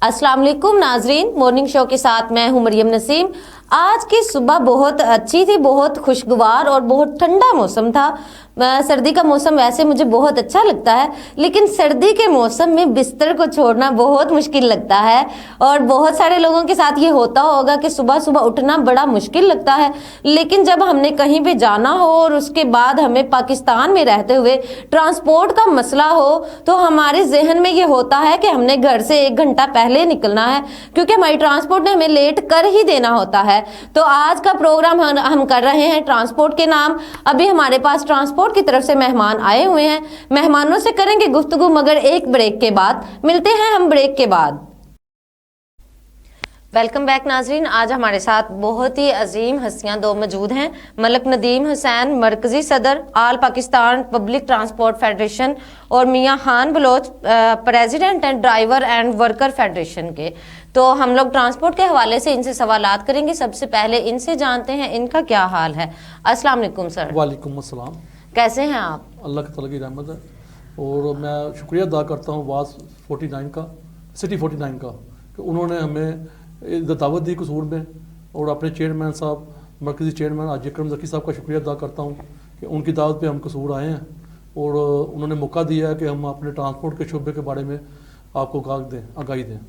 अस्सलाम वालेकुम नाजरीन, मॉर्निंग शो के साथ मैं हूं मरियम नसीम। आज की सुबह बहुत अच्छी थी, बहुत खुशगवार और बहुत ठंडा मौसम था। सर्दी का मौसम वैसे मुझे बहुत अच्छा लगता है, लेकिन सर्दी के मौसम में बिस्तर को छोड़ना बहुत मुश्किल लगता है। और बहुत सारे लोगों के साथ ये होता होगा कि सुबह सुबह उठना बड़ा मुश्किल लगता है, लेकिन जब हमने कहीं पे जाना हो और उसके बाद हमें पाकिस्तान में रहते हुए ट्रांसपोर्ट का मसला हो, तो हमारे जहन में ये होता है कि हमने घर से 1 घंटा पहले निकलना है, क्योंकि हमारी ट्रांसपोर्ट ने हमें लेट कर ही देना होता है। तो आज का प्रोग्राम हम कर रहे हैं ट्रांसपोर्ट के नाम। अभी हमारे पास ट्रांसपोर्ट की तरफ से मेहमान आए हुए हैं, मेहमानों से करेंगे गुफ्तगू, मगर एक ब्रेक के बाद। मिलते हैं हम ब्रेक के बाद। वेलकम बैक नाजरीन, आज हमारे साथ बहुत ही अजीम हस्तियां दो मौजूद हैं। मलक नदीम हुसैन, मरकजी सदर all Pakistan public transport federation, और Mian Khan Baloch, president and driver and worker federation के। तो हम लोग ट्रांसपोर्ट के हवाले से इनसे सवालात करेंगे। सबसे पहले इनसे जानते हैं इनका क्या हाल है। अस्सलाम वालेकुम सर। वालेकुम अस्सलाम। कैसे हैं आप? अल्लाह की ताला की रहमत है, और मैं शुक्रिया अदा करता हूँ वास 49 का, सिटी 49 का, कि उन्होंने हमें दावत दी कसूर में, और अपने चेयरमैन साहब, मरकज़ी चेयरमैन हाजी अकरम ज़की साहब का शुक्रिया अदा करता हूँ कि उनकी दावत पे हम कसूर आए हैं, और उन्होंने मौका दिया है कि हम अपने ट्रांसपोर्ट के शोबे के बारे में आपको आगाही दें।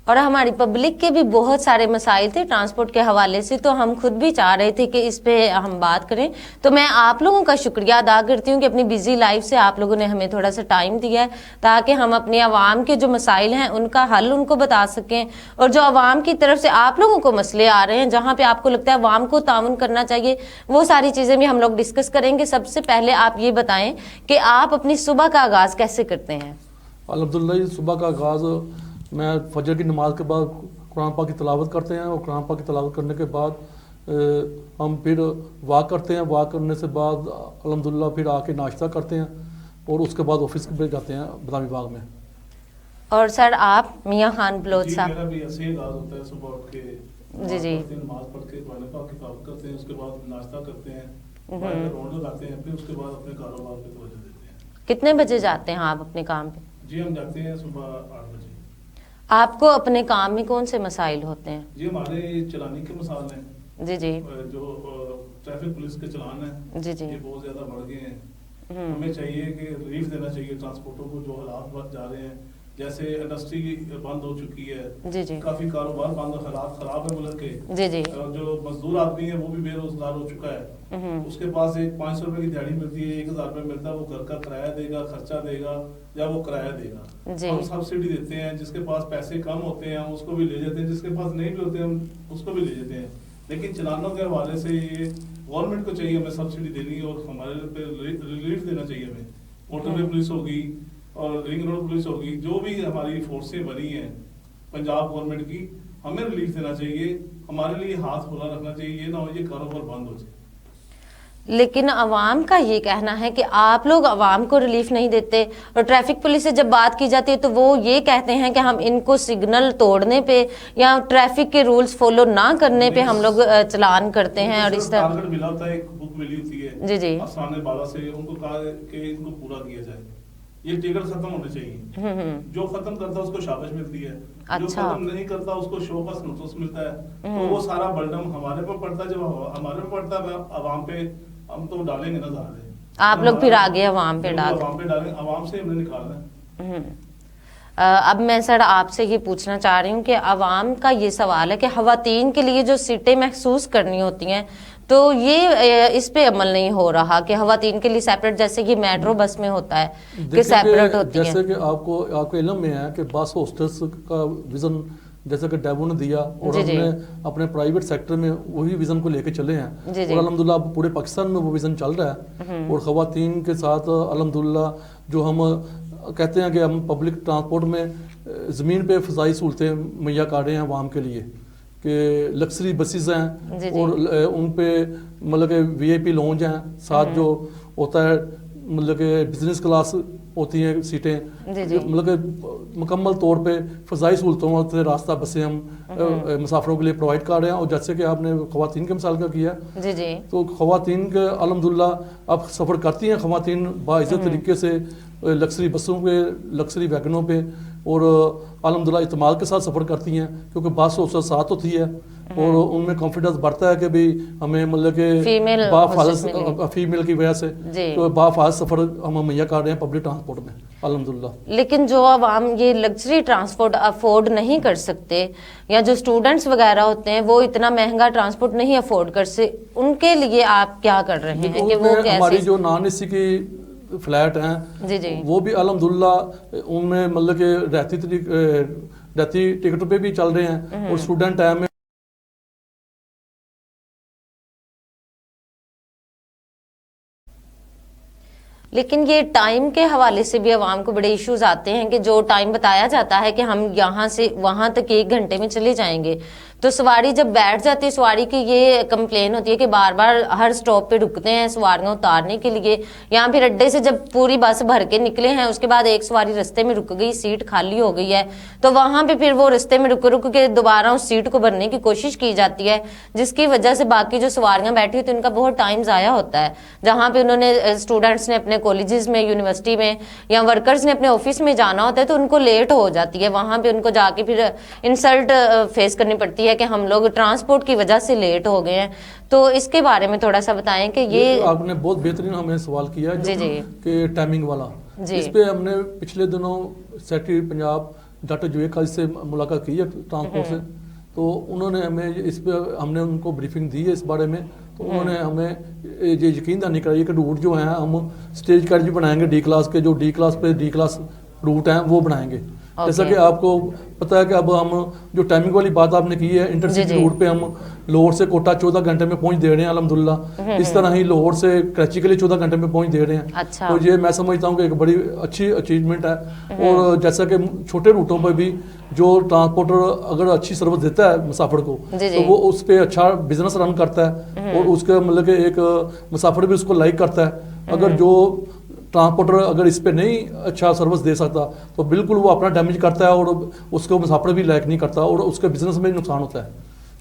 और हमारी पब्लिक के भी बहुत सारे मसाइल थे ट्रांसपोर्ट के हवाले से, तो हम खुद भी चाह रहे थे कि इस पे हम बात करें। तो मैं आप लोगों का शुक्रिया अदा करती हूँ कि अपनी बिजी लाइफ से आप लोगों ने हमें थोड़ा सा टाइम दिया है, ताकि हम अपने आवाम के जो मसाइल हैं उनका हल उनको बता सकें। और जो आवाम की तरफ से आप लोगों को मसले आ रहे हैं, जहाँ पे आपको लगता है आवाम को ताउन करना चाहिए, वो सारी चीज़ें भी हम लोग डिस्कस करेंगे। सबसे पहले आप ये बताएं कि आप अपनी सुबह का आगाज़ कैसे करते हैं? अल्हम्दुलिल्लाह, सुबह का आगाज़ मैं फजर की नमाज के बाद कुरान पाक की तिलावत करते हैं, और कुरान पाक की तिलावत करने के बाद हम फिर वॉक करते हैं। वॉक करने से बाद अल्हम्दुलिल्लाह फिर आके नाश्ता करते हैं, और उसके बाद ऑफिस पे जाते हैं बदामी बाग में। और सर आप मियां खान बलोच साहब? मेरा भी ऐसे ही आगाज़ होता है, सुबह उठ के जी नमाज पढ़ के कुरान पाक की तिलावत करते हैं, उसके बाद नाश्ता करते हैं, राउंड लगाते हैं, फिर उसके बाद अपने कारोबार पे तवज्जो देते हैं। कितने बजे जाते हैं आप अपने काम पे? जी हम जाते हैं सुबह 8 बजे। आपको अपने काम में कौन से मसाइल होते हैं? जी हमारे चलानी के मसाल हैं, जी जी जो ट्रैफिक पुलिस के चलान हैं, जी जी ये बहुत ज़्यादा बढ़ गए हैं। हमें चाहिए कि रिलीफ देना चाहिए ट्रांसपोर्टरों को, जो हालात बढ़ जा रहे हैं। जैसे इंडस्ट्री बंद हो चुकी है, जी जी काफ़ी कारोबार बंद, हालात ख़राब है मुल्क के। जी जी जो मजदूर आदमी है वो भी बेरोजगार हो चुका है। उसके पास एक 500 रुपए की दिहाड़ी मिलती है, 1000 रुपये मिलता है, वो घर का किराया देगा, खर्चा देगा, या वो किराया देगा। जी। हम सब्सिडी देते हैं, जिसके पास पैसे कम होते हैं हम उसको भी ले जाते हैं, जिसके पास नहीं भी होते हैं हम उसको भी ले जाते हैं। लेकिन चलानों के हवाले से ये गवर्नमेंट को चाहिए हमें सब्सिडी देनी, और हमारे पे रिलीफ देना चाहिए हमें। मोटरवे पुलिस होगी और रिंग रोड पुलिस होगी, जो भी हमारी फोर्सें बनी हैं पंजाब गवर्नमेंट की, हमें रिलीफ देना चाहिए। हमारे लिए हाथ खुला रखना चाहिए, ये ना हो ये कारोबार बंद हो जाए। लेकिन अवाम का ये कहना है कि आप लोग अवाम को रिलीफ नहीं देते, और ट्रैफिक पुलिस से जब बात की जाती है तो वो ये कहते हैं कि हम इनको सिग्नल तोड़ने पे या ट्रैफिक के रूल्स फॉलो ना करने पे हम लोग चलान करते हैं। और इस तरह टारगेट मिला होता है, एक बुक मिली होती है जी जी आसाने बाला से, उनको कहा कि इनको पूरा किया जाए। ये टिकट खत्म होने चाहिए। जो खत्म करता है उसको शाबाश मिलती है, जो अच्छा। खत्म नहीं करता उसको शो का नोटिस मिलता है। तो वो सारा बर्डन हमारे पर पड़ता है। जब हमारे पर पड़ता है आवाम पे, हम तो डालेंगे ना ज़्यादा। आप लोग फिर आगे अवाम पे डाल, आवाम पे डालेंगे, आवाम से हमने निकालना है। अब मैं सर आपसे ये पूछना चाह रही हूँ कि अवाम का ये सवाल है कि ख़वातीन के लिए जो सीटें महसूस करनी होती हैं, तो ये इस पे अमल नहीं हो रहा कि ख़वातीन के लिए सेपरेट, जैसे कि मेट्रो बस में होता है कि सेपरेट होती है। जैसे कि आपको इल्म में है कि बस हॉस्टल्स का विजन जैसे कि डेवो ने दिया, और हमने अपने प्राइवेट सेक्टर में वही विजन को लेके चले हैं, और अल्हम्दुलिल्लाह पूरे पाकिस्तान में वो विजन चल रहा है। और ख़वातीन के साथ अल्हम्दुलिल्लाह जो हम कहते हैं कि हम पब्लिक ट्रांसपोर्ट में ज़मीन पे फ़ज़ाई सहूलतें मुहैया कर रहे हैं आवाम के लिए, कि लग्जरी बसेस हैं, और उन पे मतलब कि VIP लॉन्ज हैं, साथ जो होता है मतलब कि बिजनेस क्लास होती हैं सीटें, मतलब कि मुकम्मल तौर पे फ़ज़ाई सहूलतों से रास्ता बसें हम मुसाफिरों के लिए प्रोवाइड कर रहे हैं। और जैसे कि आपने ख़वातीन के मिसाल का किया, तो ख़वातीन के अल्हम्दुलिल्लाह अब सफ़र करती हैं ख़वातीन बाइज़्ज़त तरीके से, लग्जरी बसों पे, लग्जरी वैगनों पे, اور الحمدللہ اعتماد کے ساتھ سفر کرتی ہیں کیونکہ بس اس کے ساتھ ہوتی ہے اور ان میں کانفیڈنس بڑھتا ہے کہ بھی ہمیں مطلب کہ فیمیل کی وجہ سے تو بافاض سفر ہم مہیا کر رہے ہیں پبلک ٹرانسپورٹ میں الحمدللہ. لیکن جو عوام یہ لگژری ٹرانسپورٹ افورڈ نہیں کر سکتے یا جو اسٹوڈنٹس وغیرہ ہوتے ہیں وہ اتنا مہنگا ٹرانسپورٹ نہیں افورڈ کر سکتے, ان کے لیے آپ کیا کر رہے ہیں کہ وہ ہماری جو نان اے سی کی فلیٹ ہیں وہ بھی الحمدللہ ان میں مطلب کہ رہتی ٹکٹ پہ بھی چل رہے ہیں اور اسٹوڈنٹ ٹائم میں لیکن یہ ٹائم کے حوالے سے بھی عوام کو بڑے ایشوز آتے ہیں کہ جو ٹائم بتایا جاتا ہے کہ ہم یہاں سے وہاں تک 1 گھنٹے میں چلے جائیں گے تو سواری جب بیٹھ جاتی ہے سواری کی یہ کمپلین ہوتی ہے کہ بار بار ہر سٹاپ پہ رکتے ہیں سواریاں اتارنے کے لیے, یا پھر اڈے سے جب پوری بس بھر کے نکلے ہیں اس کے بعد ایک سواری رستے میں رک گئی, سیٹ خالی ہو گئی ہے تو وہاں پہ پھر وہ رستے میں رک کے دوبارہ اس سیٹ کو بھرنے کی کوشش کی جاتی ہے جس کی وجہ سے باقی جو سواریاں بیٹھی ہوتی ہیں ان کا بہت ٹائم ضائع ہوتا ہے. جہاں پہ انہوں نے اسٹوڈنٹس نے اپنے کالجز میں یونیورسٹی میں یا ورکرز نے اپنے آفس میں جانا ہوتا ہے تو ان کو لیٹ ہو جاتی ہے, وہاں پہ ان کو جا کے پھر انسلٹ فیس کرنی پڑتی ہے کہ ہم لوگ ٹرانسپورٹ کی وجہ سے لیٹ ہو گئے ہیں. تو اس کے بارے میں تھوڑا سا بتائیں کہ یہ آپ نے بہت بہترین ہمیں سوال کیا کہ ٹائمنگ والا. اس پہ ہم نے پچھلے دنوں سیکرٹری پنجاب ڈاکٹر جوید قاضی سے ملاقات کی ہے ٹرانسپورٹ سے, تو انہوں نے ہمیں اس پہ ہم نے ان کو بریفنگ دی ہے اس بارے میں. تو انہوں نے ہمیں یہ یقین دہانی کرائی کہ روٹ جو ہیں ہم اسٹیج کارڈ بھی بنائیں گے ڈی کلاس کے, جو ڈی کلاس پہ ڈی کلاس روٹ ہیں وہ بنائیں گے. جیسا کہ آپ کو پتا ہے کہ اب ہم جو ٹائمنگ والی بات آپ نے کی ہے انٹرسٹی روٹ پہ ہم لاہور سے کوٹا 14 گھنٹے میں پہنچ دے رہے ہیں الحمدللہ, اس طرح ہی لاہور سے کراچی کے لیے 14 گھنٹے میں پہنچ دے رہے ہیں. تو یہ میں سمجھتا ہوں کہ ایک بڑی اچھی اچیومنٹ ہے. اور جیسا کہ چھوٹے روٹوں پہ بھی جو ٹرانسپورٹر اگر اچھی سروس دیتا ہے مسافر کو تو وہ اس پہ اچھا بزنس رن کرتا ہے اور اس کا مطلب کہ ایک مسافر بھی اس کو لائک کرتا ہے. اگر جو ٹرانسپورٹر اگر اس پہ نہیں اچھا سروس دے سکتا تو بالکل وہ اپنا ڈیمیج کرتا ہے اور اس کو مسافر بھی لائک نہیں کرتا اور اس کے بزنس میں نقصان ہوتا ہے.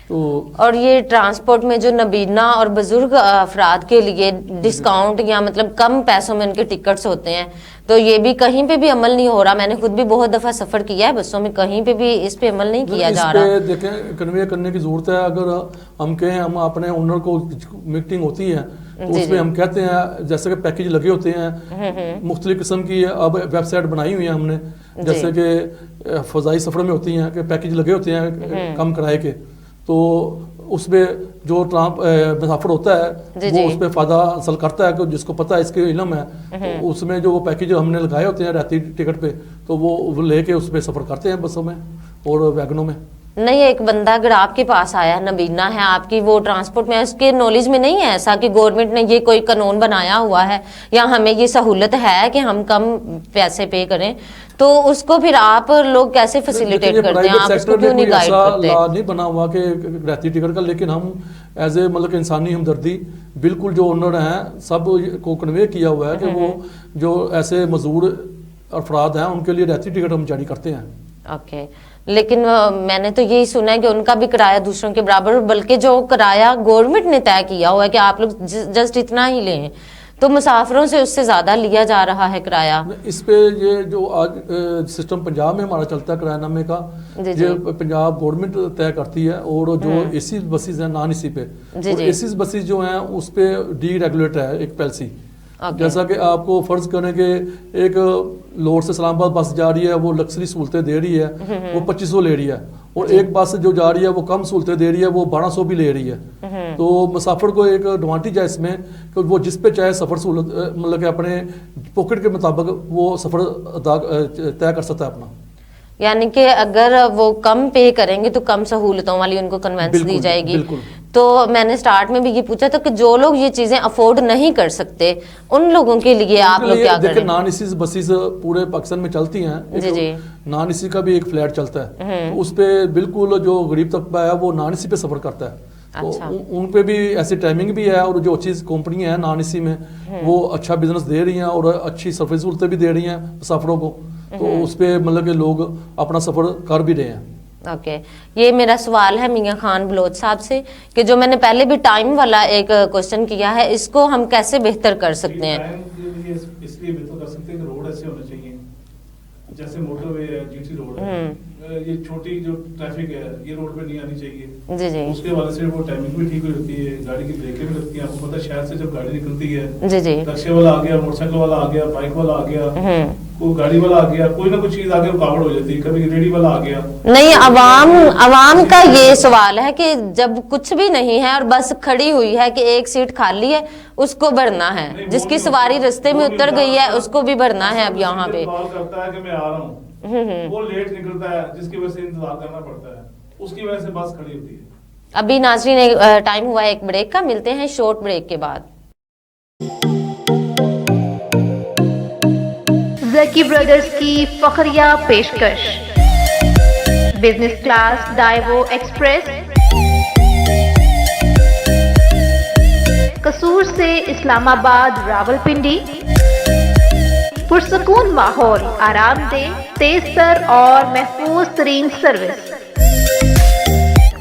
تو اور یہ ٹرانسپورٹ میں جو نابینا اور بزرگ افراد کے لیے ڈسکاؤنٹ یا مطلب کم پیسوں میں ان کے ٹکٹس ہوتے ہیں تو یہ بھی کہیں پہ بھی عمل نہیں ہو رہا. میں نے خود بھی بہت دفعہ سفر کیا ہے بسوں میں, کہیں پہ بھی اس پہ عمل نہیں کیا جا رہا. دیکھیں کنوے کرنے کی ضرورت ہے. اگر ہم کہیں ہم اپنے اونر کو میٹنگ ہوتی ہے تو اس میں ہم کہتے ہیں جیسے کہ پیکیج لگے ہوتے ہیں مختلف قسم کی اب ویب سائٹ بنائی ہوئی ہیں ہم نے, جیسے کہ فضائی سفر میں ہوتی ہیں کہ پیکیج لگے ہوتے ہیں کم کرائے کے, تو اس میں جو مسافر ہوتا ہے وہ اس پہ فائدہ حاصل کرتا ہے کہ جس کو پتہ ہے اس کے علم ہے تو اس میں جو وہ پیکیج ہم نے لگائے ہوتے ہیں رہتی ٹکٹ پہ تو وہ لے کے اس پہ سفر کرتے ہیں بسوں میں اور ویگنوں میں. نہیں, ایک بندہ اگر آپ کے پاس آیا نابینا ہے آپ کی وہ ٹرانسپورٹ میں اس کے نالج میں نہیں ہے ایسا کہ گورنمنٹ نے یہ کوئی قانون بنایا ہوا ہے یا ہمیں یہ سہولت ہے کہ ہم کم پیسے پے کریں, تو اس کو پھر آپ لوگ کیسے فیسیلیٹیٹ کرتے ہیں, آپ اس کو کیوں نہیں گائیڈ کرتے؟ نہیں بنا ہوا کہ رہتی ٹکٹ کا, لیکن ہم ایز اے مطلب انسانی ہمدردی بالکل جو اونر ہیں سب کو کنوے کیا ہوا ہے کہ وہ جو ایسے مزدور افراد ہیں ان کے لیے رہتی ٹکٹ ہم جاری کرتے ہیں. اوکے, لیکن میں نے تو یہی سنا ہے کہ ان کا بھی کرایہ دوسروں کے برابر, بلکہ جو کرایہ گورنمنٹ نے طے کیا ہوا ہے کہ آپ لوگ جسٹ اتنا ہی لیں تو مسافروں سے اس سے زیادہ لیا جا رہا ہے کرایہ. اس پہ یہ جو آج سسٹم پنجاب میں ہمارا چلتا ہے کرایہ نامے کا, یہ پنجاب گورنمنٹ طے کرتی ہے اور جو اے سی بسیز ہیں نان اے سی پہ, اے سی بسیز جو ہیں اس پہ ڈی ریگولیٹر ہے ایک پیلسی. جیسا کہ آپ کو فرض کریں کہ ایک لاہور سے اسلام آباد بس جا رہی ہے وہ لگژری سہولتیں دے رہی ہے وہ 2500 لے رہی ہے, اور ایک بس جو جا رہی ہے وہ کم سہولتیں دے رہی ہے وہ 1200 بھی لے رہی ہے. تو مسافر کو ایک ایڈوانٹیج ہے اس میں کہ وہ جس پہ چاہے سفر سہولت مطلب کہ اپنے پاکٹ کے مطابق وہ سفر طے کر سکتا ہے اپنا. یعنی کہ اگر وہ کم پے کریں گے تو کم سہولتوں والی ان کو کنوینس دی جائے گی. تو میں نے سٹارٹ میں بھی یہ پوچھا تھا کہ جو لوگ یہ چیزیں افورڈ نہیں کر سکتے ان لوگوں کے لیے آپ لوگ کیا کریں؟ نان اے سی بسیز پورے پاکستان میں چلتی ہیں, نان اے سی کا بھی ایک فلیٹ چلتا ہے, اس پہ بالکل جو غریب طبقہ ہے وہ نان اے سی پہ سفر کرتا ہے. تو ان پہ بھی ایسی ٹائمنگ بھی ہے اور جو اچھی کمپنی ہیں نان اے سی میں وہ اچھا بزنس دے رہی ہیں اور اچھی سروس سہولتیں بھی دے رہی ہیں مسافروں کو, تو اس پہ مطلب کہ لوگ اپنا سفر کر بھی رہے ہیں. اوکے, یہ میرا سوال ہے میاں خان بلوچ صاحب سے کہ جو میں نے پہلے بھی ٹائم والا ایک کوشچن کیا ہے اس کو ہم کیسے بہتر کر سکتے ہیں؟ اس لیے بہتر کر سکتے ہیں کہ روڈ ایسے ہونے چاہیے जैसे मोटरवे है, जीटी रोड है, ये छोटी जो ट्रैफिक है ये रोड पे नहीं आनी चाहिए। जी जी उसके वजह से वो टाइमिंग भी ठीक हो जाती है, गाड़ी की ब्रेकें भी लगती हैं। आपको पता है शहर से जब गाड़ी निकलती है, जी जी रिक्शे वाला आ गया, मोटरसाइकिल वाला आ गया, बाइक वाला आ गया, कोई गाड़ी वाला आ गया, कोई ना कोई चीज आगे रुकावट हो जाती है, कभी रेडी वाला आ गया। नहीं, अवाम का ये सवाल है कि जब कुछ भी नहीं है और बस खड़ी हुई है कि एक सीट खाली है, उसको भरना है, जिसकी सवारी रास्ते में उतर गई है उसको भी भरना है। अब यहाँ पे कॉल करता है कि मैं आ रहा हूँ, वो लेट निकलता है, जिसकी वजह से इंतजार करना पड़ता है, उसकी वजह से बस खड़ी होती है। अभी नाज़रीन टाइम हुआ है एक ब्रेक का, मिलते हैं शॉर्ट ब्रेक के बाद। ज़की ब्रदर्स की फखरिया पेशकश, बिजनेस क्लास डाइवो एक्सप्रेस, कसूर से इस्लामाबाद रावलपिंडी, पुरसकून माहौल, आरामदेह, तेज तर और महफूज तरीन सर्विस,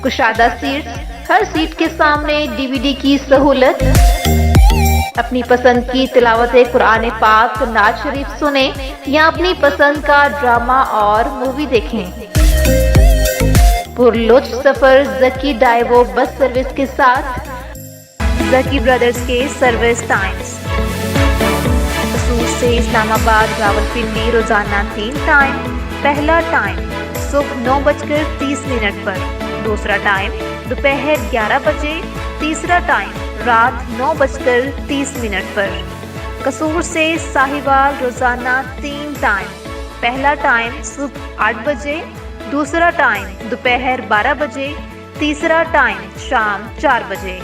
कुशादा सीट्स, हर सीट के सामने डीवीडी की सहूलत, अपनी पसंद की तिलावत कुरान पाक, नाज शरीफ सुने या अपनी पसंद का ड्रामा और मूवी देखें। पुरलुत्फ सफर ज़की डाइवो बस सर्विस के साथ। ज़की ब्रदर्स के सर्विस टाइम्स: कसूर से इस्लामाबाद रावलपिंडी रोजाना 3 टाइम। पहला टाइम सुबह 9:30 पर, दूसरा टाइम दोपहर 11 बजे, तीसरा टाइम रात 9:30 पर। कसूर से साहिवाल रोजाना 3 टाइम। पहला टाइम सुबह 8 बजे, दूसरा टाइम दोपहर 12 बजे, तीसरा टाइम शाम 4 बजे।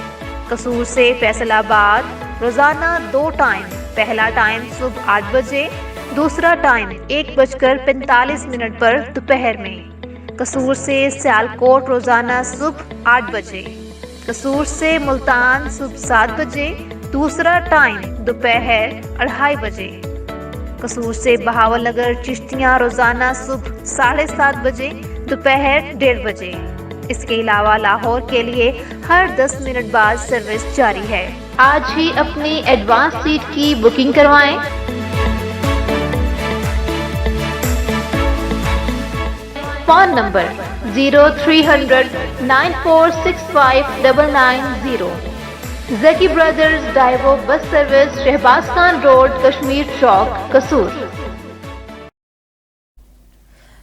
कसूर से फैसलाबाद रोजाना 2 टाइम। पहला टाइम सुबह 8 बजे, दूसरा टाइम 1:45 पर दोपहर में। कसूर से सियालकोट रोजाना सुबह 8 बजे। कसूर से मुल्तान सुबह 7 बजे, दूसरा टाइम दोपहर 2:30 बजे। कसूर से बहावलनगर चिश्तियाँ रोजाना सुबह 7:30 बजे, दोपहर 1:30 बजे। इसके अलावा लाहौर के लिए हर 10 मिनट बाद सर्विस जारी है। आज ही अपनी एडवांस सीट की बुकिंग करवाएं। Phone number 0300 9465 990। Zaki brothers Daewoo bus service, Shahbaz Khan road, Kashmir Chowk, Kasur.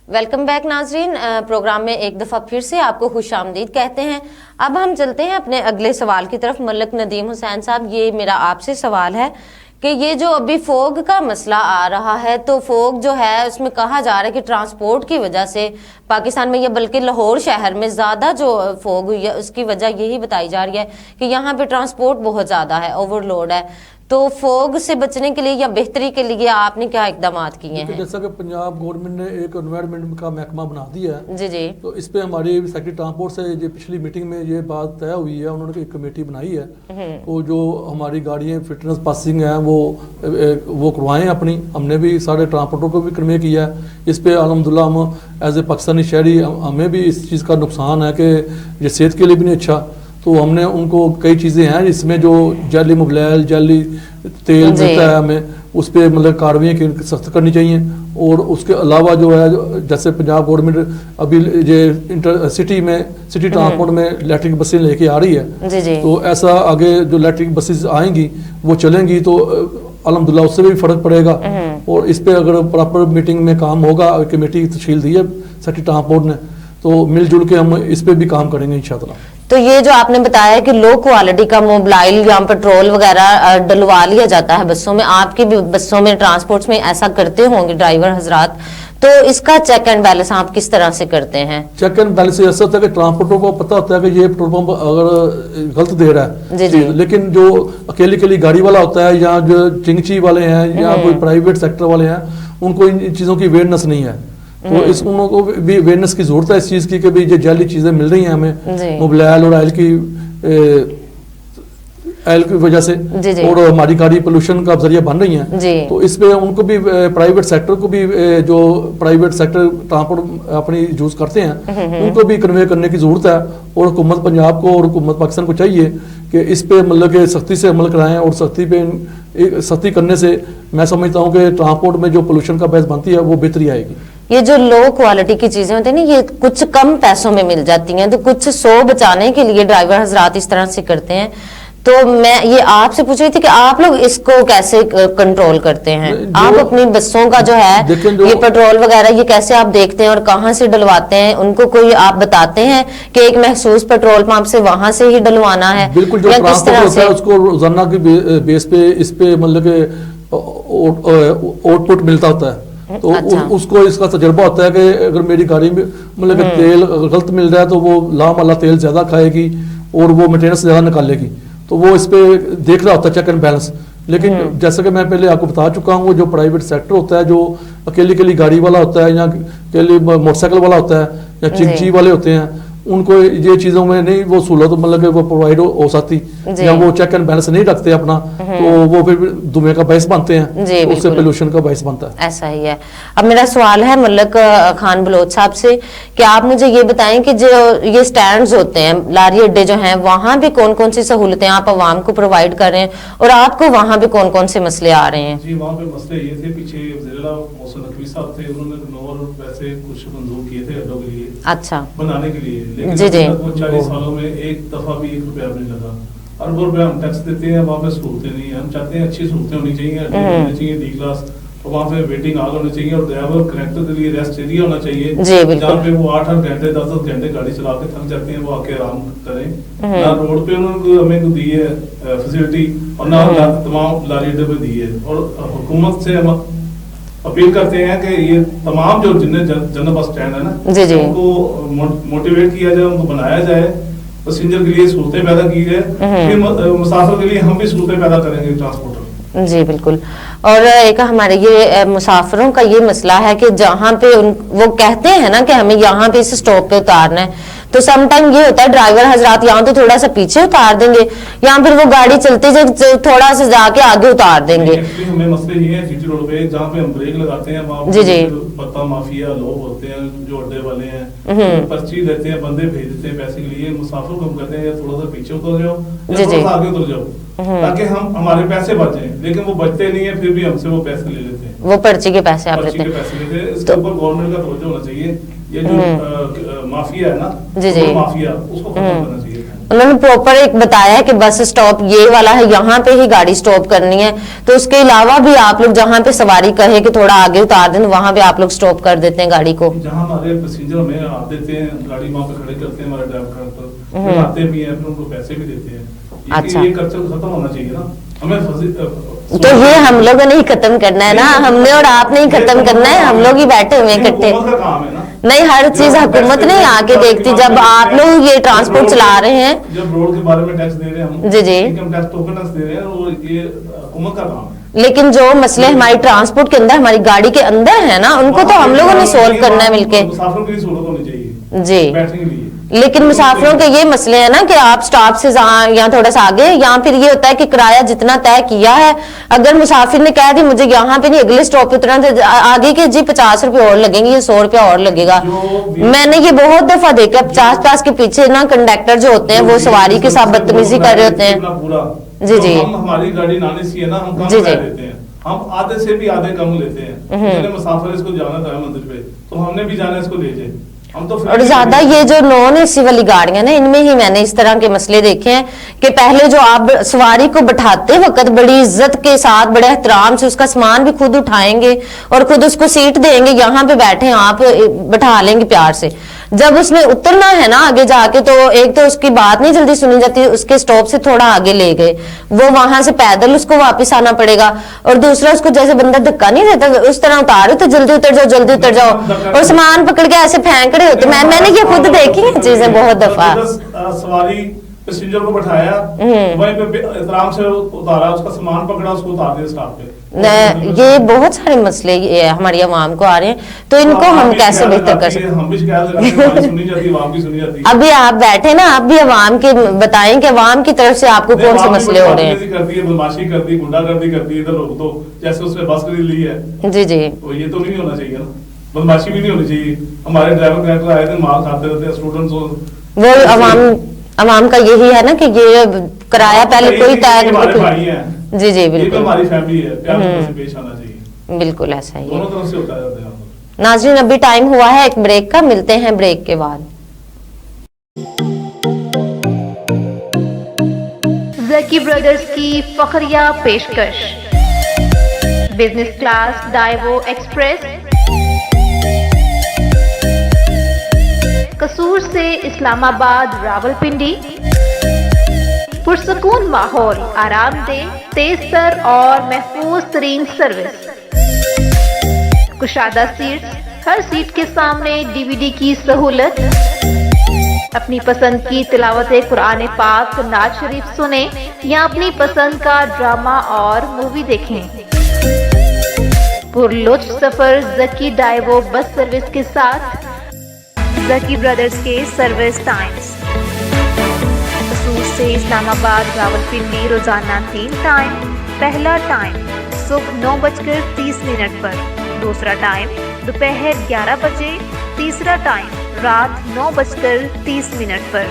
Welcome back नाजरीन, प्रोग्राम में एक दफ़ा फिर से आपको खुश आमदीद कहते हैं। अब हम चलते हैं अपने अगले सवाल की तरफ। मलिक नदीम हुसैन साहब, ये मेरा आपसे सवाल है कि ये जो अभी फोग का मसला आ रहा है, तो फोग जो है उसमें कहा जा रहा है कि ट्रांसपोर्ट की वजह से पाकिस्तान में, या बल्कि लाहौर शहर में ज़्यादा जो फोग हुई है उसकी वजह यही बताई जा रही है कि यहाँ पे ट्रांसपोर्ट बहुत ज़्यादा है, ओवरलोड है। तो फोग से बचने के लिए या बेहतरी के लिए आपने क्या इकदाम किए हैं? जैसा कि पंजाब गवर्नमेंट ने एक एनवायरनमेंट का महकमा बना दिया है, जी जी, तो इस पे हमारी सेक्रेटरी ट्रांसपोर्ट से ये पिछली मीटिंग में ये बात तय हुई है, उन्होंने एक कमेटी बनाई है। तो जो हमारी गाड़ियाँ फिटनेस पासिंग है वो करवाएं अपनी। हमने भी सारे ट्रांसपोर्टरों को भी कन्वे किया है इस पे। अलहमदुलिल्लाह हम एज ए पाकिस्तानी शहरी हमें भी इस चीज़ का नुकसान है कि ये सेहत के लिए भी नहीं अच्छा। तो हमने उनको कई चीज़ें हैं जिसमें जो जाली मोबाइल, जाली तेल मिलता है हमें, उस पर मतलब कार्रवाई सख्त करनी चाहिए। और उसके अलावा जो है, जैसे पंजाब गवर्नमेंट अभी ये इंटर सिटी ट्रांसपोर्ट में इलेक्ट्रिक बसें लेके आ रही है, जी जी, तो ऐसा आगे जो इलेक्ट्रिक बसेस आएंगी वो चलेंगी तो अल्हम्दुलिल्लाह उससे भी फर्क पड़ेगा। और इस पे अगर प्रॉपर मीटिंग में काम होगा, कमेटी तश्कील दी है सेक्रेटरी ट्रांसपोर्ट ने, तो मिलजुल के हम इस पे भी काम करेंगे इंशाअल्लाह। तो ये जो आपने बताया कि लो क्वालिटी का मोबाइल या पेट्रोल वगैरह डलवा लिया जाता है बसों में, आपकी भी बसों में ट्रांसपोर्ट में ऐसा करते होंगे ड्राइवर हजरात, तो इसका चेक एंड बैलेंस आप किस तरह से करते हैं? चेक एंड बैलेंस ऐसा होता है कि ट्रांसपोर्टरों को पता होता है कि ये पेट्रोल पंप अगर गलत दे रहा है, जी जी, लेकिन जो अकेली गाड़ी वाला होता है या जो चिंगची वाले हैं या कोई प्राइवेट सेक्टर वाले हैं, उनको इन चीज़ों की अवेयरनेस नहीं है। तो इस उनको भी अवेयरनेस की जरूरत है इस चीज़ की कि भाई ये जैली चीज़ें मिल रही हैं हमें मोबाइल और ऑयल की वजह से, और हमारी गाड़ी पोल्यूशन का जरिया बन रही हैं। तो इस पे उनको भी प्राइवेट सेक्टर को भी, जो प्राइवेट सेक्टर ट्रांसपोर्ट अपनी यूज करते हैं, उनको भी कन्वे करने की जरूरत है। और हुकूमत पंजाब को और हुकूमत पाकिस्तान को चाहिए कि इस पे मतलब कि सख्ती से अमल कराएं और सख्ती पे सख्ती करने से मैं समझता हूँ कि ट्रांसपोर्ट में जो पोल्यूशन का बहस बनती है वो बेहतरी आएगी। ये जो लो क्वालिटी की चीजें होती है ना, ये कुछ कम पैसों में मिल जाती हैं, तो कुछ 100 बचाने के लिए ड्राइवर हजरात इस तरह से करते हैं। तो मैं ये आपसे पूछ रही थी कि आप लोग इसको कैसे कंट्रोल करते हैं? आप अपनी बसों का जो है ये पेट्रोल वगैरह ये कैसे आप देखते हैं और कहाँ से डलवाते हैं? उनको कोई आप बताते हैं कि एक महसूस पेट्रोल पंप से वहां से ही डलवाना है? बिल्कुल, जो ट्रांसपोर्ट होता है उसको रोजाना की बेस पे इस पे मतलब के आउटपुट मिलता होता है, तो उसको इसका तजर्बा होता है कि अगर मेरी गाड़ी में मतलब कि तेल गलत मिल रहा है तो वो लाम वाला तेल ज्यादा खाएगी और वो मेंटेनेंस ज्यादा निकालेगी, तो वो इस पे देख रहा होता है चेक एंड बैलेंस। लेकिन जैसा कि मैं पहले आपको बता चुका हूँ, वो जो प्राइवेट सेक्टर होता है, जो अकेली गाड़ी वाला होता है या अकेली मोटरसाइकिल वाला होता है या चिंची वाले होते हैं, उनको ये चीजों में नहीं वो सहूलत मतलब कि वो प्रोवाइड हो सकती, या वो चेक एंड बैलेंस नहीं रखते अपना, तो वो फिर धुएं का बायस बनते हैं, उससे पोल्यूशन का बायस बनता है। ऐसा ही है। अब मेरा सवाल है मल्लक खान बलोच साहब से कि आप मुझे ये बताएं कि जो ये स्टैंड्स होते हैं, लारी अड्डे जो हैं, वहां भी कौन कौन सी सहूलतें आप आवाम को प्रोवाइड कर रहे हैं और आपको वहां भी कौन कौन से मसले आ रहे हैं? जी, वहाँ पे मसले ये थे, पीछे जिला मौसम नकवी साहब थे, उन्होंने 9 पैसे कुछ मंजूर किए थे अड्डों के लिए, अच्छा, बनाने के लिए, लेकिन जी जी 40 सालों में एक दफा भी 1 रुपया नहीं लगा। अरबों रुपया हम टैक्स देते हैं, वहाँ पे सहूलतें नहीं है। हम चाहते हैं अच्छी सहूलतें होनी चाहिए, होनी चाहिए डी क्लास, और वहाँ पे वेटिंग हॉल होना चाहिए और ड्राइवर कनेक्टर के लिए रेस्ट एरिया होना चाहिए, जहाँ पे वो 8-8 घंटे 10-10 घंटे गाड़ी चला के थक जाते हैं, वो आके आराम करें। ना रोड पे उन्होंने हमें दी है फैसिलिटी और ना तमाम लारी अड्डे पे दी है। और हुकूमत से हम अपील करते हैं कि ये तमाम जो जिन्हें जनरल बस स्टैंड है ना, उनको मोटिवेट किया जाए, उनको बनाया जाए, पैसेंजर के लिए सहूलतें पैदा की जाए, फिर मुसाफिर के लिए हम भी सहूलतें पैदा करेंगे ट्रांसपोर्टर। जी बिल्कुल। और एक हमारे ये मुसाफिरों का ये मसला है कि जहाँ पे वो कहते हैं ना कि हमें यहाँ पे इस स्टॉप पे उतारना है, तो सम टाइम ये होता है ड्राइवर हजरात यहाँ तो थोड़ा सा पीछे उतार देंगे या फिर वो गाड़ी चलते थोड़ा सा जाके आगे उतार देंगे। हमें मसले ये है जीटी रोड पे जहाँ पे हम ब्रेक लगाते हैं, वहाँ जी जी पत्ता माफिया लोग होते हैं जो अड्डे वाले हैं, पर्ची देते हैं, बंदे भेज देते हैं पैसे के लिए, मुसाफिर को हम कहते हैं थोड़ा सा पीछे उतर जाओ या थोड़ा सा आगे उतर जाओ ताकि हम हमारे पैसे बच जाएं, लेकिन वो बचते नहीं है, फिर भी हमसे वो पैसे ले लेते हैं, वो पर्ची के पैसे आप लेते हैं। इसके ऊपर गवर्नमेंट का तवज्जो होना चाहिए। ये जो माफिया है ना, जी जी माफिया, उसको खत्म करना चाहिए। उन्होंने प्रॉपर एक बताया है कि बस स्टॉप ये वाला है, यहाँ पे ही गाड़ी स्टॉप करनी है, तो उसके अलावा भी आप लोग जहाँ पे सवारी कहे कि थोड़ा आगे उतार दें, वहां पे आप लोग स्टॉप कर देते हैं गाड़ी को। जहाँ हमारे पैसेंजर हमें आप देते हैं, गाड़ी वहाँ पे खड़े करते हैं, हमारे ड्राइवर आते भी हैं, फिर उनको पैसे भी देते हैं। अच्छा, ये कल्चर खत्म होना चाहिए ना, हमें तो ये हम लोगों ने ही खत्म करना है ना, हमने और आपने ही खत्म करना है, हम लोग ही बैठे हुए इकट्ठे नहीं, हर चीज हुकूमत नहीं आके देखती। जब आप लोग ये ट्रांसपोर्ट चला रहे हैं, जब रोड के बारे में टैक्स दे रहे हैं हम, जी जी इनकम टैक्स, टोकन टैक्स दे रहे हैं, और ये हुकूमत का काम है। लेकिन जो मसले हमारी ट्रांसपोर्ट के अंदर, हमारी गाड़ी के अंदर है ना, उनको तो हम लोगों ने सोल्व करना है मिलके। मुसाफिरों की सहूलत होनी चाहिए जी, बैठने के लिए। लेकिन मुसाफिरों के ये मसले हैं ना कि आप स्टॉप से यहाँ थोड़ा सा आगे, यहाँ फिर ये होता है कि किराया जितना तय किया है, अगर मुसाफिर ने कह दी मुझे यहाँ पे नहीं अगले स्टॉप पे उतरना, तो आगे के जी 50 रुपए और लगेंगे, ये 100 रुपया और लगेगा। मैंने ये बहुत दफा देखा, 50 के पीछे ना कंडक्टर जो होते हैं वो सवारी के साथ बदतमीजी कर रहे होते हैं। जी जी, हमारी गाड़ी नानी सी है ना, हम कम देते हैं, हम आधे से भी आधे कम लेते हैं। मुसाफिर इसको जाना था मंदिर पे, तो हमने भी जाना, इसको ले जाए। तो और ज्यादा ये जो नॉन एसी वाली गाड़ियां ना, इनमें ही मैंने इस तरह के मसले देखे हैं कि पहले जो आप सवारी को बैठाते वक्त बड़ी इज्जत के साथ, बड़े एहतराम से उसका सामान भी खुद उठाएंगे और खुद उसको सीट देंगे, यहाँ पे बैठे आप बैठा लेंगे प्यार से। जब उसने उतरना है ना आगे जाके, तो एक तो उसकी बात नहीं जल्दी सुनी जाती, उसके स्टॉप से थोड़ा आगे ले गए, वो वहां से पैदल उसको वापस आना पड़ेगा, और दूसरा उसको जैसे बंदा धक्का नहीं देता उस तरह उतारो तो जल्दी उतर जाओ, जल्दी उतर जाओ, और सामान पकड़ के ऐसे फेंक रहे होते। मैंने ये खुद देखी है चीजें बहुत दफा। सवारी पैसेंजर को बैठाया, वहीं पे एहतराम से उतारा, उसका सामान पकड़ा, उसको उतार दिया स्टॉप पे। ये बहुत सारे मसले हमारी आवाम को आ रहे हैं, तो इनको हम कैसे बेहतर कर सकते हैं? अभी आप बैठे ना, आप भी आवाम के बताएं कि आवाम की तरफ से आपको कौन से मसले हो रहे हैं? करती है, बदमाशी करती है, गुंडागर्दी करती है, इधर रोक दो, जैसे उसने बस खरीद ली है। जी जी, तो ये तो नहीं होना चाहिए ना, बदमाशी भी नहीं होनी चाहिए। हमारे ड्राइवर कनेक्टर आए थे, माल खाते रहते हैं स्टूडेंट्स, वो आवाम का यही है ना कि ये किराया पहले कोई तय भाई हैं, जी जी ये भी बिल्कुल हमारी फैमिली है, प्यार से पेश आना चाहिए, बिल्कुल ऐसा ही दोनों है। तरफ से होता है यहाँ पर। नाज़रीन अभी टाइम हुआ है एक ब्रेक का, मिलते हैं ब्रेक के बाद। जकी ब्रदर्स की फखरिया पेशकश, बिजनेस क्लास डाइवो एक्सप्रेस, कसूर से इस्लामाबाद रावलपिंडी, पुरसकून माहौल, आरामदेह, तेज तर और महफूज तरीन सर्विस, कुशादा सीट, हर सीट के सामने डीवीडी की सहूलत, अपनी पसंद की तिलावत कुरान पाक, नाज शरीफ सुने या अपनी पसंद का ड्रामा और मूवी देखें। पुरलुत्फ सफर जकी डाइवो बस सर्विस के साथ। जकी ब्रदर्स के सर्विस टाइम्स, कसूर से इस्लामाबाद रावलपिंडी रोजाना 3 टाइम। पहला टाइम सुबह 9:30 पर, दूसरा टाइम दोपहर 11 बजे, तीसरा टाइम रात 9:30 पर।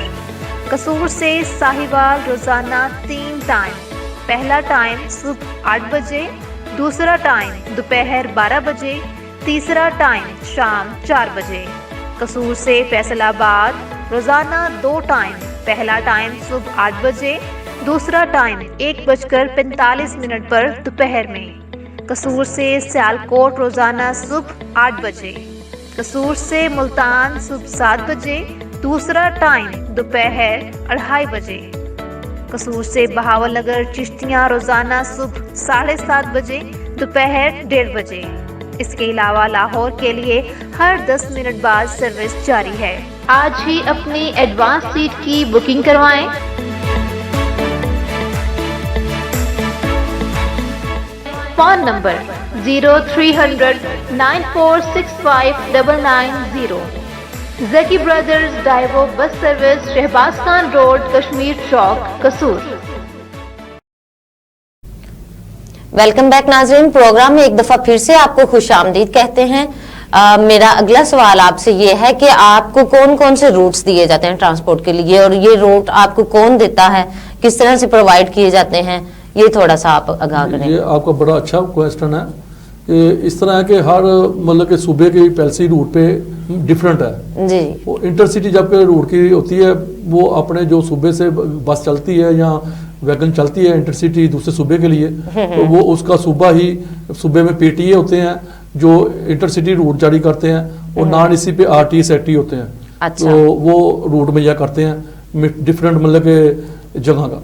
कसूर से साहिवाल रोजाना 3 टाइम। पहला टाइम सुबह 8 बजे, दूसरा टाइम दोपहर 12 बजे, तीसरा टाइम शाम 4 बजे। कसूर से फैसलाबाद रोजाना 2 टाइम। पहला टाइम सुबह 8 बजे, दूसरा टाइम 1:45 पर दोपहर में। कसूर से सियालकोट रोजाना सुबह 8 बजे। कसूर से मुल्तान सुबह 7 बजे, दूसरा टाइम दोपहर 2:30 बजे। कसूर से बहावल नगर चिश्तियाँ रोजाना सुबह 7:30 बजे, दोपहर 1:30 बजे। इसके अलावा लाहौर के लिए हर 10 मिनट बाद सर्विस जारी है। आज ही अपनी एडवांस सीट की बुकिंग करवाएं। Phone number 0300 9465 990। Zaki brothers Daewoo bus service, Shahbaz Khan road, Kashmir Chowk, Kasur. Welcome back नाज़रीन, प्रोग्राम में एक दफ़ा फिर से आपको खुशामदीद कहते हैं। मेरा अगला सवाल आपसे ये है कि आपको कौन कौन से रूट्स दिए जाते हैं ट्रांसपोर्ट के लिए, और ये रूट आपको कौन देता है, किस तरह से प्रोवाइड किए जाते हैं, ये थोड़ा सा आप आगाह करें। ये आपका बड़ा अच्छा क्वेश्चन है कि इस तरह है कि हर मतलब के सूबे की पॉलिसी रूट पे डिफरेंट है जी। वो इंटरसिटी जबकि रूट की होती है, वो अपने जो सूबे से बस चलती है या वैगन चलती है इंटरसिटी दूसरे सूबे के लिए, तो वो उसका सूबा ही सूबे में पीटीए होते हैं जो इंटरसिटी रूट जारी करते हैं, और नॉन इसी पे आरटीए सेक्टी होते हैं। अच्छा। तो वो रूट मुहैया करते हैं डिफरेंट मतलब के जगह का।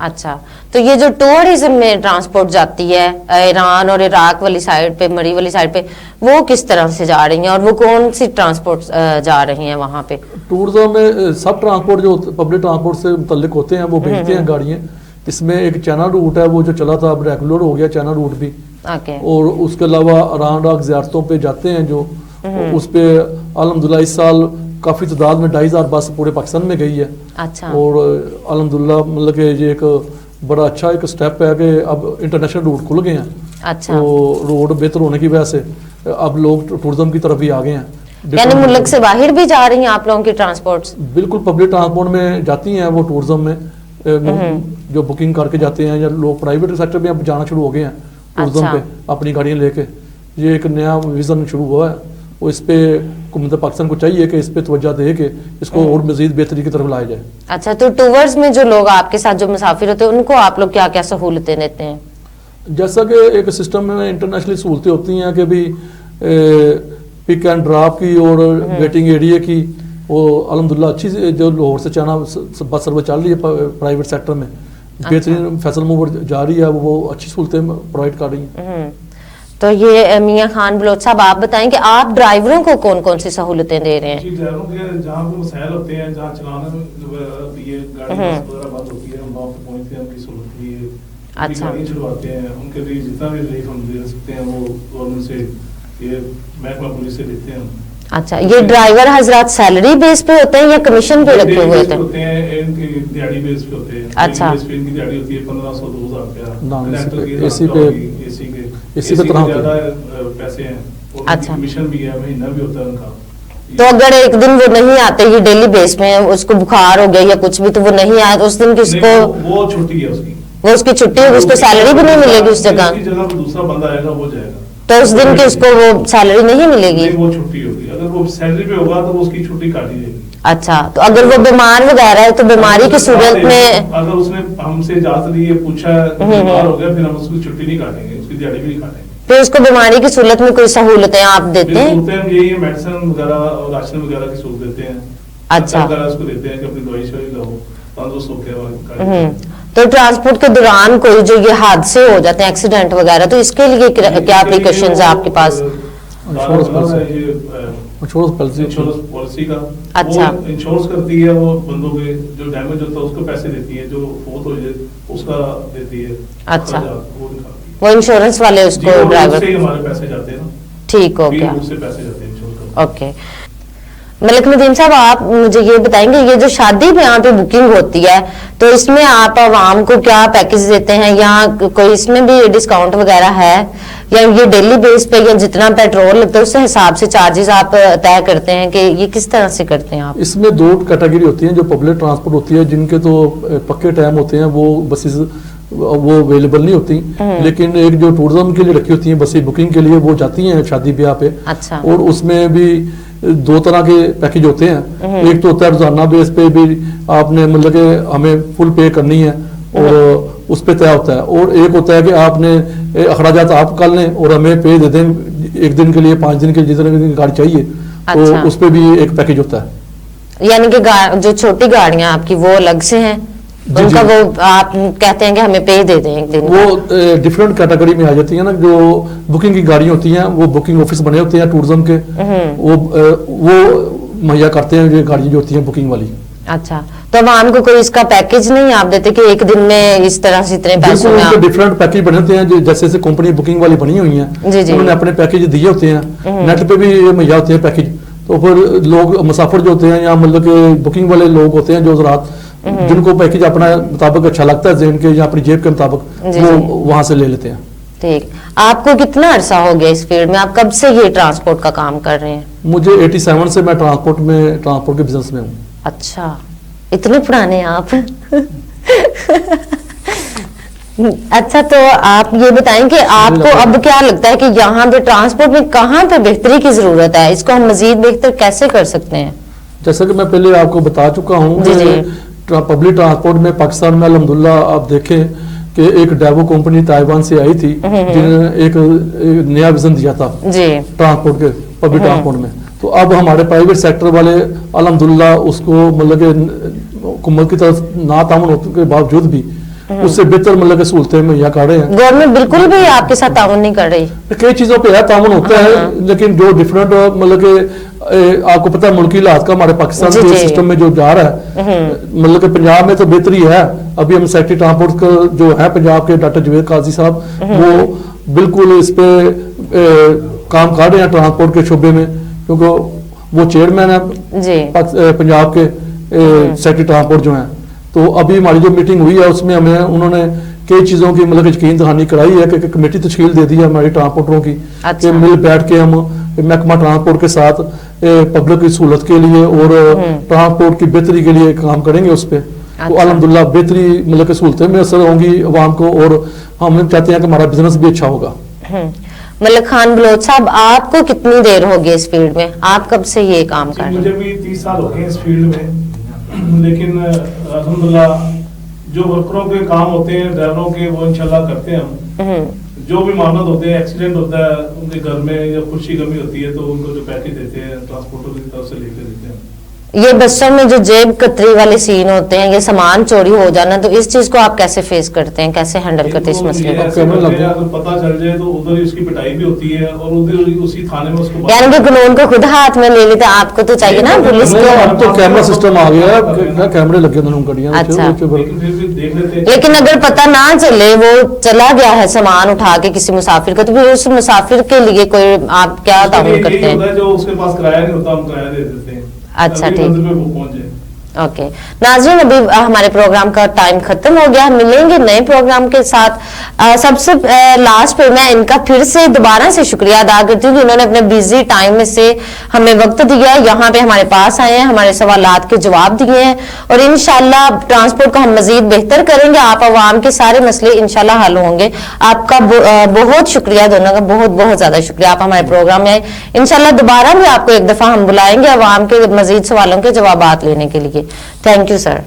अच्छा, तो ये जो टूरिज्म में ट्रांसपोर्ट जाती है ईरान और इराक वाली साइड पे, मरी वाली साइड पे, वो किस तरह से जा रही हैं और वो कौन सी ट्रांसपोर्ट जा रही हैं वहाँ पे? टूरिज्म में सब ट्रांसपोर्ट जो पब्लिक ट्रांसपोर्ट से मुतल्लिक होते हैं वो भेजते हैं गाड़ियाँ। इसमें एक चाइना रूट है वो जो चला था, अब रेगुलर हो गया चाइना रूट भी। ओके। और उसके अलावा ईरान इराक ज़ियारतों पे जाते हैं जो, उस पे अल्हम्दुलिल्लाह इस साल काफ़ी तादाद में 2,500 बस पूरे पाकिस्तान में गई है। अच्छा। और अल्हम्दुलिल्लाह मतलब कि ये एक बड़ा अच्छा एक स्टेप है कि अब इंटरनेशनल रूट खुल गए हैं। अच्छा। तो रोड बेहतर होने की वजह से अब लोग टूरिज्म की तरफ भी आ गए हैं। यानी मुल्क से बाहर भी जा रही हैं आप लोगों की ट्रांसपोर्ट्स? बिल्कुल, पब्लिक ट्रांसपोर्ट में जाती हैं वो टूरिज्म में जो बुकिंग करके जाते हैं, या लोग प्राइवेट सेक्टर में अब जाना शुरू हो गए हैं टूरिज्म अच्छा। पे अपनी गाड़ियाँ लेके। ये एक नया विजन शुरू हुआ है, वो इस पे हुकूमत पाकिस्तान को चाहिए कि इस पे तवज्जो दे के इसको और मजीद बेहतरी की तरफ लाया जाए। अच्छा, तो टूवर्स में जो लोग आपके साथ जो मुसाफिर होते हैं उनको आप लोग क्या क्या सहूलतें देते हैं? जैसा कि एक सिस्टम में इंटरनेशनल सहूलतें होती हैं कि भी पिक एंड ड्रॉप की और वेटिंग एरिया की, वो अल्हम्दुलिल्लाह अच्छी जो लाहौर से चाइना बस सर्विस चल रही है प्राइवेट सेक्टर में, बेहतरीन फैसल मूवर जा रही है, वो अच्छी सहूलतें प्रोवाइड कर रही हैं। तो ये मियां खान बलोच साहब आप बताएं कि आप ड्राइवरों को कौन कौन सी सहूलतें दे रहे हैं? जी, ड्राइवरों के जहाँ पे मसाइल होते हैं, जहाँ चलाने में ये गाड़ी बस वगैरह बंद होती है, हम वहाँ पे पहुँचते हैं, उनकी सहूलत के लिए अच्छा। गाड़ियाँ छुड़वाते हैं, उनके लिए जितना भी रिलीफ हम दे सकते हैं वो गवर्नमेंट से, ये महकमा पुलिस से देते हैं। अच्छा, ये ड्राइवर हजरात सैलरी बेस पे होते हैं या कमीशन पे रखे हुए होते हैं? इनकी दिहाड़ी बेस पे होते हैं। अच्छा। इनकी दिहाड़ी होती है 1500-2000 रुपया। नॉन कनेक्टर की एसी 1000 पे होगी, एसी के तरह ज्यादा पैसे हैं, और अच्छा। कमीशन भी है, महीना भी होता है उनका। तो अगर एक दिन वो नहीं आते, ये डेली बेस में उसको बुखार हो गया या कुछ भी, तो वो नहीं आया तो उस दिन किसको? वो छुट्टी है उसकी, وہ اس کی چھٹی ہوگی, اس کو سیلری بھی نہیں ملے گی اس جگہ, اس کی جگہ پہ دوسرا بندہ آئے گا, وہ جائے گا تو اس دن کی اس کو وہ سیلری نہیں ملے گی. وہ چھٹی ہوگی, اگر وہ سیلری پہ ہوگا تو اس کی چھٹی کاٹی جائے گی. اچھا, تو اگر وہ بیمار وغیرہ ہے تو بیماری کی صورت میں اگر اس نے ہم سے اجازت لی ہے, پوچھا ہے, بیمار ہو گیا, پھر ہم اس کی چھٹی نہیں کاٹیں گے, اس کی دیہڑی بھی نہیں کاٹیں گے. پھر اس کو بیماری کی صورت میں کوئی سہولتیں آپ دیتے ہیں؟ سہولتیں یہی ہے, میڈیسن وغیرہ اور راشن وغیرہ کی سہولت دیتے ہیں. اچھا, اس کو دیتے ہیں کہ اپنی دوائی شوائی لاؤ, تندرست ہو کے. تو ٹرانسپورٹ کے دوران کوئی جو یہ حادثے ہو جاتے ہیں, ایکسیڈنٹ وغیرہ, تو اس کے لیے کیا پریکاشنز ہیں آپ کے پاس؟ انشورنس پالیسی کا, اچھا, انشورنس کرتی ہے, وہ بندوں کے جو ڈیمیج ہوتا ہے اس کو پیسے دیتی ہے, جو فوت ہو جائے اس کا دیتی ہے. اچھا, وہ انشورنس والے اس کو ڈرائیور سے ہمارے پیسے جاتے ہیں نا. ٹھیک ہو گیا, اس سے پیسے جاتے ہیں انشورنس کا. اوکے. ملک ندیم صاحب, آپ مجھے یہ بتائیں گے, یہ جو شادی میں یہاں پہ بکنگ ہوتی ہے تو اس میں آپ عوام کو کیا پیکج دیتے ہیں, یا کوئی اس میں بھی ڈسکاؤنٹ وغیرہ ہے, یا یہ ڈیلی بیس پہ یا جتنا پیٹرول لگتا ہے اس حساب سے چارجز آپ طے کرتے ہیں, کہ یہ کس طرح سے کرتے ہیں آپ؟ اس میں دو کیٹیگری ہوتی ہیں, جو پبلک ٹرانسپورٹ ہوتی ہے جن کے تو پکے ٹائم ہوتے ہیں, وہ بسز وہ اویلیبل نہیں ہوتی, لیکن ایک جو ٹورزم کے لیے رکھی ہوتی ہیں بسیں بکنگ کے لیے, وہ جاتی ہیں شادی بیاہ پہ. اچھا, اور اس میں بھی دو طرح کے پیکج ہوتے ہیں. ایک تو ہوتا ہے روزانہ بیس پہ بھی آپ نے مطلب کہ ہمیں فل پے کرنی ہے اور اس پہ طے ہوتا ہے, اور ایک ہوتا ہے کہ آپ نے اخراجات آپ کر لیں اور ہمیں پے دے دیں ایک دن کے لیے, 5 دن کے لیے, جتنے دن کی گاڑی چاہیے, تو اس پہ بھی ایک پیکج ہوتا ہے. یعنی کہ جو چھوٹی گاڑیاں آپ کی وہ الگ سے ہیں, ان کا وہ آپ کہتے ہیں کہ ہمیں پے دے دیں ایک دن, وہ ڈفرینٹ کیٹیگری میں آ جاتی ہیں نا. جو بکنگ کی گاڑی ہوتی ہیں وہ بکنگ آفس بنے ہوتے ہیں ٹورزم کے, وہ مہیا کرتے ہیں یہ گاڑی جو ہوتی ہیں بکنگ والی. اچھا, تو عوام کو کوئی اس کا پیکج نہیں آپ دیتے کہ ایک دن میں اس طرح سے اتنے پیسوں میں؟ بالکل, ڈفرینٹ پیکج بنے ہوتے ہیں, جیسے کمپنی بکنگ والی بنی ہوئی ہیں, انہوں نے اپنے پیکج دیے ہوتے ہیں, نیٹ پہ بھی مہیا ہوتے ہیں پیکج. تو پھر لوگ مسافر جو ہوتے ہیں یا مطلب کہ بکنگ والے لوگ ہوتے ہیں جو حضرات جن کو پیکج اپنا مطابق اچھا لگتا ہے ذہن کے یا اپنی جیب کے مطابق, وہ وہاں سے لے لیتے ہیں. ٹھیک. آپ کو کتنا عرصہ ہو گیا اس فیلڈ میں, آپ کب سے یہ ٹرانسپورٹ کا کام کر رہے ہیں؟ مجھے 87 سے میں ٹرانسپورٹ کے بزنس میں ہوں. اچھا, اتنے پرانے ہیں آپ. اچھا, تو آپ یہ بتائیں کہ آپ کو اب کیا لگتا ہے کہ یہاں پہ ٹرانسپورٹ میں کہاں پہ بہتری کی ضرورت ہے, اس کو ہم مزید بہتر کیسے کر سکتے ہیں؟ جیسا کہ میں پہلے آپ کو بتا چکا ہوں کہ پبلک ٹرانسپورٹ میں پاکستان میں الحمدللہ آپ دیکھیں کہ ایک ڈیوو کمپنی تائیوان سے آئی تھی, جنہوں نے ایک نیا ویژن دیا تھا ٹرانسپورٹ کے پبلک ٹرانسپورٹ میں. تو اب ہمارے پرائیویٹ سیکٹر والے الحمدللہ اس کو مطلب کہ حکومت کی طرف ناتعاون ہونے کے باوجود بھی اس سے بہتر مطلب کہ سہولتیں مہیا کر رہے ہیں. گورنمنٹ بالکل بھی آپ کے ساتھ تعاون نہیں کر رہی. کئی چیزوں پہ ہے تعاون ہوتا ہے, لیکن جو ڈفرینٹ مطلب کہ آپ کو پتہ ہے ملکی حالات کا ہمارے پاکستان کے سسٹم میں جو جا رہا ہے, مطلب کہ پنجاب میں تو بہتری ہے. ابھی ہم سیکٹری ٹرانسپورٹ کا جو ہے پنجاب کے ڈاکٹر جوید قاضی صاحب, وہ بالکل اس پہ کام کر رہے ہیں ٹرانسپورٹ کے شعبے میں, کیونکہ وہ چیئرمین ہے پنجاب کے سیکٹری ٹرانسپورٹ جو ہیں. تو ابھی ہماری جو میٹنگ ہوئی ہے اس میں انہوں نے کئی چیزوں کی مطلب یقین دہانی کرائی ہے کہ کمیٹی تشکیل دے دی ہے ہماری ٹرانسپورٹروں کی, کہ مل بیٹھ کے ہم محکمہ ٹرانسپورٹ کے ساتھ پبلک کی سہولت کے لیے اور ٹرانسپورٹ کی بہتری کے لیے کام کریں گے اس پہ. تو الحمدللہ بہتری مطلب کہ سہولتیں میسر ہوں گی عوام کو, اور ہم چاہتے ہیں کہ ہمارا بزنس بھی اچھا ہوگا. ملک خان بلوچ صاحب, آپ کو کتنی دیر ہوگی اس فیلڈ میں, آپ کب سے یہ کام کر رہے ہیں؟ مجھے بھی 30 سال ہو گئے اس فیلڈ میں, لیکن الحمدللہ جو ورکروں کے کام ہوتے ہیں ڈرائیوروں کے وہ انشاءاللہ کرتے ہیں ہم. جو بھی معاملات ہوتے ہیں, ایکسیڈنٹ ہوتا ہے ان کے گھر میں یا خوشی غمی ہوتی ہے, تو ان کو جو پیکج دیتے ہیں ٹرانسپورٹر کی طرف سے لے کے دیتے ہیں. یہ بسوں میں جو جیب کتری والے سین ہوتے ہیں, یہ سامان چوری ہو جانا, تو اس چیز کو آپ کیسے فیس کرتے ہیں, کیسے ہینڈل کرتے ہیں اس مسئلے کو؟ اگر پتہ چل جائے تو ادھر ہی اس کی پٹائی بھی ہوتی ہے, اور ادھر اسی تھانے میں اس کو, یعنی کہ قانون کو خود ہاتھ میں لے لیتے. آپ کو تو چاہیے نا پولیس کو. اب تو کیمرہ سسٹم آ گیا ہے, کیمرے لگے ہیں گاڑیاں. لیکن اگر پتہ نہ چلے, وہ چلا گیا ہے سامان اٹھا کے کسی مسافر کا, تو پھر اس مسافر کے لیے کوئی آپ کیا تعاون کرتے ہیں؟ جو اس کے پاس کرایہ نہیں ہوتا ہم کرایہ دے دیتے ہیں. اچھا, ٹھیک. ओके नाज़रीन, अभी हमारे प्रोग्राम का टाइम खत्म हो गया, मिलेंगे नए प्रोग्राम के साथ। सबसे लास्ट पे मैं इनका फिर से दोबारा से शुक्रिया अदा करती हूँ कि उन्होंने अपने बिजी टाइम में से हमें वक्त दिया, यहाँ पे हमारे पास आए हैं, हमारे सवालात के जवाब दिए हैं और इंशाल्लाह ट्रांसपोर्ट को हम मजीद बेहतर करेंगे, आप आवाम के सारे मसले इंशाल्लाह हल होंगे। आपका बहुत शुक्रिया, दोनों का बहुत बहुत ज्यादा शुक्रिया, आप हमारे प्रोग्राम में आए। इंशाल्लाह दोबारा भी आपको एक दफा हम बुलाएंगे आवाम के मजीद सवालों के जवाब लेने के लिए। Thank you sir.